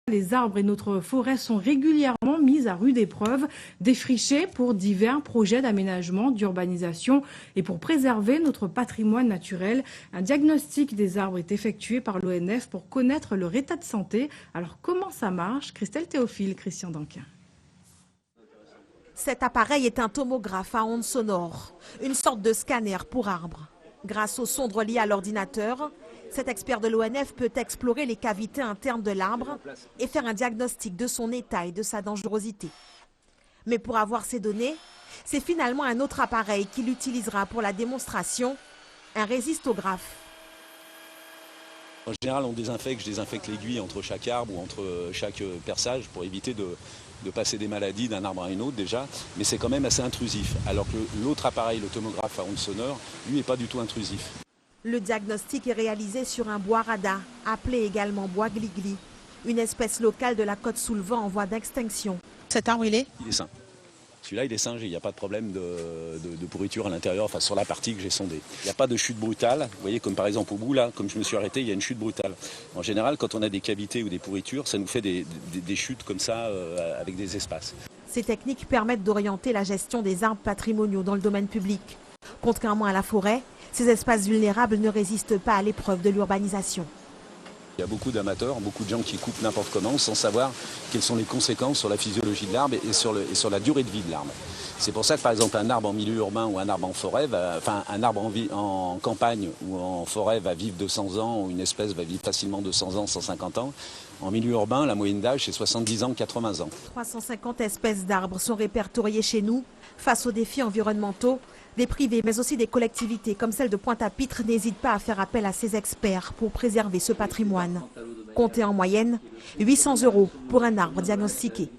Les arbres et notre forêt sont régulièrement mis à rude épreuve, défrichés pour divers projets d'aménagement, d'urbanisation et pour préserver notre patrimoine naturel. Un diagnostic des arbres est effectué par l'ONF pour connaître leur état de santé. Alors comment ça marche? Christelle Théophile, Christian Danquin. Cet appareil est un tomographe à ondes sonores, une sorte de scanner pour arbres. Grâce aux sondes reliées à l'ordinateur, cet expert de l'ONF peut explorer les cavités internes de l'arbre et faire un diagnostic de son état et de sa dangerosité. Mais pour avoir ces données, c'est finalement un autre appareil qu'il utilisera pour la démonstration, un résistographe. En général, je désinfecte l'aiguille entre chaque arbre ou entre chaque perçage pour éviter de passer des maladies d'un arbre à un autre déjà, mais c'est quand même assez intrusif. Alors que l'autre appareil, le tomographe à ondes sonores, lui n'est pas du tout intrusif. Le diagnostic est réalisé sur un bois rada, appelé également bois gligli, une espèce locale de la côte sous le vent en voie d'extinction. Cet arbre, il est sain. Celui-là, il est sain, il n'y a pas de problème de pourriture à l'intérieur, enfin sur la partie que j'ai sondée. Il n'y a pas de chute brutale. Vous voyez, comme par exemple au bout, là, comme je me suis arrêté, il y a une chute brutale. En général, quand on a des cavités ou des pourritures, ça nous fait des chutes comme ça, avec des espaces. Ces techniques permettent d'orienter la gestion des arbres patrimoniaux dans le domaine public. Contrairement à la forêt, ces espaces vulnérables ne résistent pas à l'épreuve de l'urbanisation. Il y a beaucoup d'amateurs, beaucoup de gens qui coupent n'importe comment sans savoir quelles sont les conséquences sur la physiologie de l'arbre et sur la durée de vie de l'arbre. C'est pour ça que par exemple un arbre en milieu urbain ou un arbre en forêt, un arbre en campagne ou en forêt va vivre 200 ans ou une espèce va vivre facilement 200 ans, 150 ans. En milieu urbain, la moyenne d'âge c'est 70 ans, 80 ans. 350 espèces d'arbres sont répertoriées chez nous. Face aux défis environnementaux, des privés mais aussi des collectivités comme celle de Pointe-à-Pitre n'hésitent pas à faire appel à ces experts pour préserver ce patrimoine. Comptez en moyenne 800 € pour un arbre diagnostiqué.